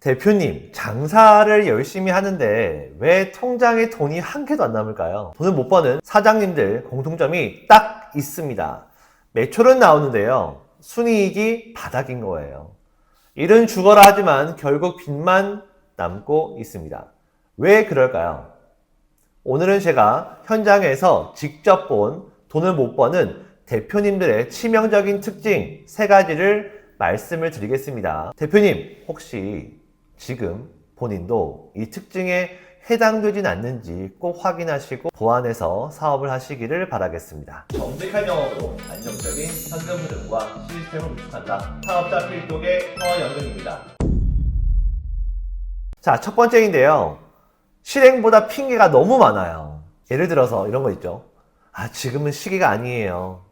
대표님, 장사를 열심히 하는데 왜 통장에 돈이 한 개도 안 남을까요? 돈을 못 버는 사장님들 공통점이 딱 있습니다. 매출은 나오는데요. 순이익이 바닥인 거예요. 일은 죽어라 하지만 결국 빚만 남고 있습니다. 왜 그럴까요? 오늘은 제가 현장에서 직접 본 돈을 못 버는 대표님들의 치명적인 특징 3가지를 말씀을 드리겠습니다. 대표님, 혹시 지금 본인도 이 특징에 해당되진 않는지 꼭 확인하시고 보완해서 사업을 하시기를 바라겠습니다. 정직한 영업으로 안정적인 현금 흐름과 시스템을 구축한다. 사업자 필독의 허영근입니다. 자, 첫 번째인데요. 실행보다 핑계가 너무 많아요. 예를 들어서 이런 거 있죠. 지금은 시기가 아니에요.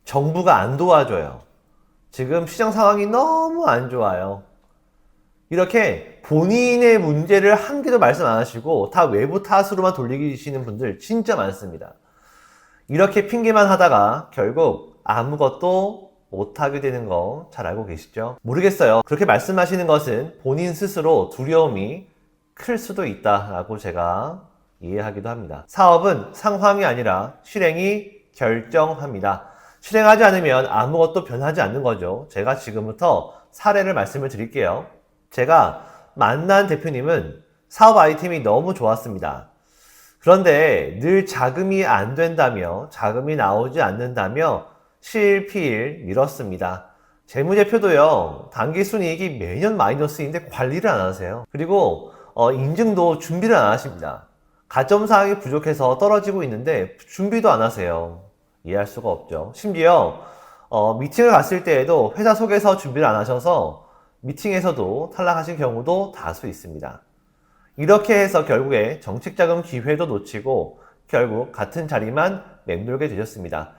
정부가 안 도와줘요. 지금 시장 상황이 너무 안 좋아요. 이렇게 본인의 문제를 한 개도 말씀 안 하시고 다 외부 탓으로만 돌리시는 분들 진짜 많습니다. 이렇게 핑계만 하다가 결국 아무것도 못하게 되는 거 잘 알고 계시죠? 모르겠어요. 그렇게 말씀하시는 것은 본인 스스로 두려움이 클 수도 있다라고 제가 이해하기도 합니다. 사업은 상황이 아니라 실행이 결정합니다. 실행하지 않으면 아무것도 변하지 않는 거죠. 제가 지금부터 사례를 말씀을 드릴게요. 제가 만난 대표님은 사업 아이템이 너무 좋았습니다. 그런데 늘 자금이 안 된다며 자금이 나오지 않는다며 실필 미뤘습니다. 재무제표도요, 단기 순이익이 매년 마이너스인데 관리를 안 하세요. 그리고 인증도 준비를 안 하십니다. 가점사항이 부족해서 떨어지고 있는데 준비도 안 하세요. 이해할 수가 없죠. 심지어 미팅을 갔을 때에도 회사 속에서 준비를 안 하셔서 미팅에서도 탈락하신 경우도 다수 있습니다. 이렇게 해서 결국에 정책자금 기회도 놓치고 결국 같은 자리만 맴돌게 되셨습니다.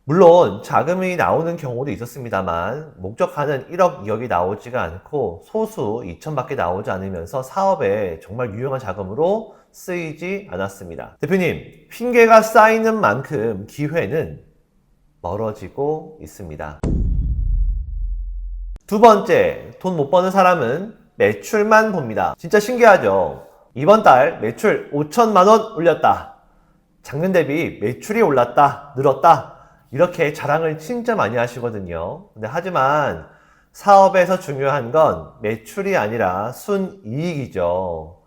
물론 자금이 나오는 경우도 있었습니다만 목적하는 1억, 2억이 나오지가 않고 소수 2천밖에 나오지 않으면서 사업에 정말 유용한 자금으로 쓰이지 않았습니다. 대표님, 핑계가 쌓이는 만큼 기회는 멀어지고 있습니다. 두 번째, 돈 못 버는 사람은 매출만 봅니다. 진짜 신기하죠? 이번 달 매출 5천만 원 올렸다. 작년 대비 매출이 올랐다, 늘었다. 이렇게 자랑을 진짜 많이 하시거든요. 근데 하지만 사업에서 중요한 건 매출이 아니라 순이익이죠.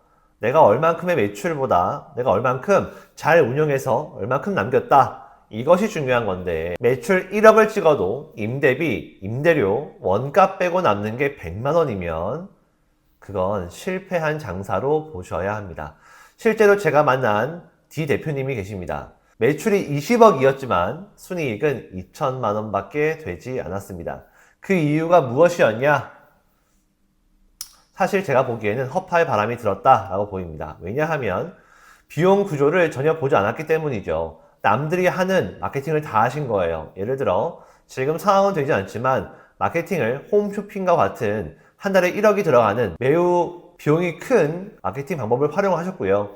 내가 얼만큼의 매출보다 내가 얼만큼 잘 운영해서 얼만큼 남겼다. 이것이 중요한 건데 매출 1억을 찍어도 임대비, 임대료, 원가 빼고 남는 게 100만 원이면 그건 실패한 장사로 보셔야 합니다. 실제로 제가 만난 D 대표님이 계십니다. 매출이 20억이었지만 순이익은 2천만 원밖에 되지 않았습니다. 그 이유가 무엇이었냐? 사실 제가 보기에는 허파에 바람이 들었다라고 보입니다. 왜냐하면 비용 구조를 전혀 보지 않았기 때문이죠. 남들이 하는 마케팅을 다 하신 거예요. 예를 들어 지금 상황은 되지 않지만 마케팅을 홈쇼핑과 같은 한 달에 1억이 들어가는 매우 비용이 큰 마케팅 방법을 활용하셨고요.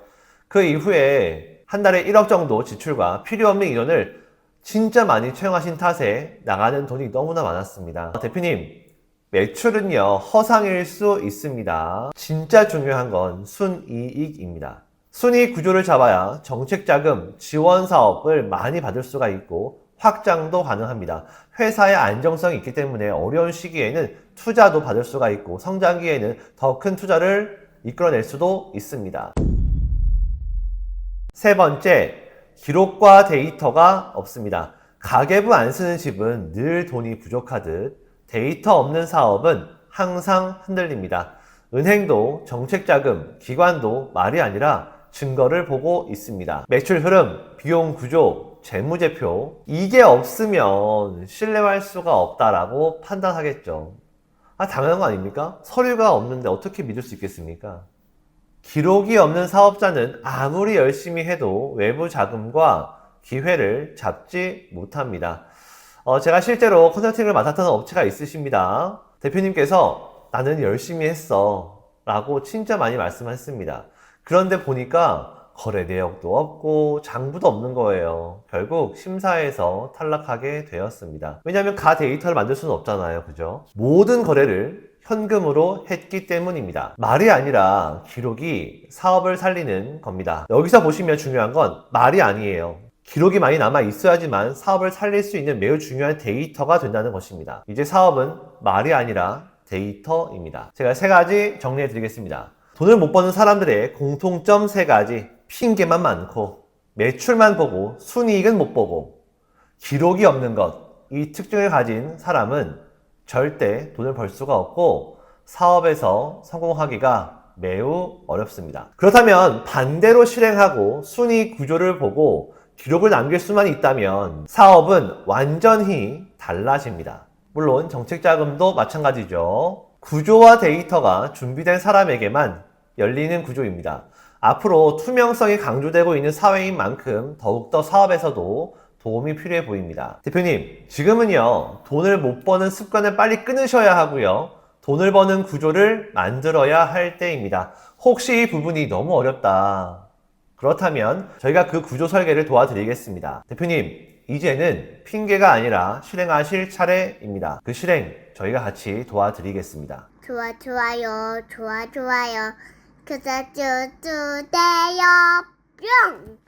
그 이후에 한 달에 1억 정도 지출과 필요 없는 인원을 진짜 많이 채용하신 탓에 나가는 돈이 너무나 많았습니다. 대표님, 매출은요 허상일 수 있습니다. 진짜 중요한 건 순이익입니다. 순이익 구조를 잡아야 정책자금, 지원사업을 많이 받을 수가 있고 확장도 가능합니다. 회사의 안정성이 있기 때문에 어려운 시기에는 투자도 받을 수가 있고 성장기에는 더 큰 투자를 이끌어낼 수도 있습니다. 세 번째, 기록과 데이터가 없습니다. 가계부 안 쓰는 집은 늘 돈이 부족하듯 데이터 없는 사업은 항상 흔들립니다. 은행도 정책자금, 기관도 말이 아니라 증거를 보고 있습니다. 매출 흐름, 비용 구조, 재무제표 이게 없으면 신뢰할 수가 없다라고 판단하겠죠. 당연한 거 아닙니까? 서류가 없는데 어떻게 믿을 수 있겠습니까? 기록이 없는 사업자는 아무리 열심히 해도 외부 자금과 기회를 잡지 못합니다. 제가 실제로 컨설팅을 맡았던 업체가 있으십니다. 대표님께서 나는 열심히 했어 라고 진짜 많이 말씀하셨습니다. 그런데 보니까 거래 내역도 없고 장부도 없는 거예요. 결국 심사에서 탈락하게 되었습니다. 왜냐하면 가 데이터를 만들 수는 없잖아요. 그죠? 모든 거래를 현금으로 했기 때문입니다. 말이 아니라 기록이 사업을 살리는 겁니다. 여기서 보시면 중요한 건 말이 아니에요. 기록이 많이 남아 있어야지만 사업을 살릴 수 있는 매우 중요한 데이터가 된다는 것입니다. 이제 사업은 말이 아니라 데이터입니다. 제가 3가지 정리해 드리겠습니다. 돈을 못 버는 사람들의 공통점 3가지. 핑계만 많고 매출만 보고 순이익은 못 보고 기록이 없는 것. 이 특징을 가진 사람은 절대 돈을 벌 수가 없고 사업에서 성공하기가 매우 어렵습니다. 그렇다면 반대로 실행하고 순이익 구조를 보고 기록을 남길 수만 있다면 사업은 완전히 달라집니다. 물론 정책자금도 마찬가지죠. 구조와 데이터가 준비된 사람에게만 열리는 구조입니다. 앞으로 투명성이 강조되고 있는 사회인 만큼 더욱더 사업에서도 도움이 필요해 보입니다. 대표님, 지금은요, 돈을 못 버는 습관을 빨리 끊으셔야 하고요. 돈을 버는 구조를 만들어야 할 때입니다. 혹시 이 부분이 너무 어렵다. 그렇다면 저희가 그 구조 설계를 도와드리겠습니다. 대표님, 이제는 핑계가 아니라 실행하실 차례입니다. 그 실행 저희가 같이 도와드리겠습니다. 좋아요. 구독, 좋아요. 뿅!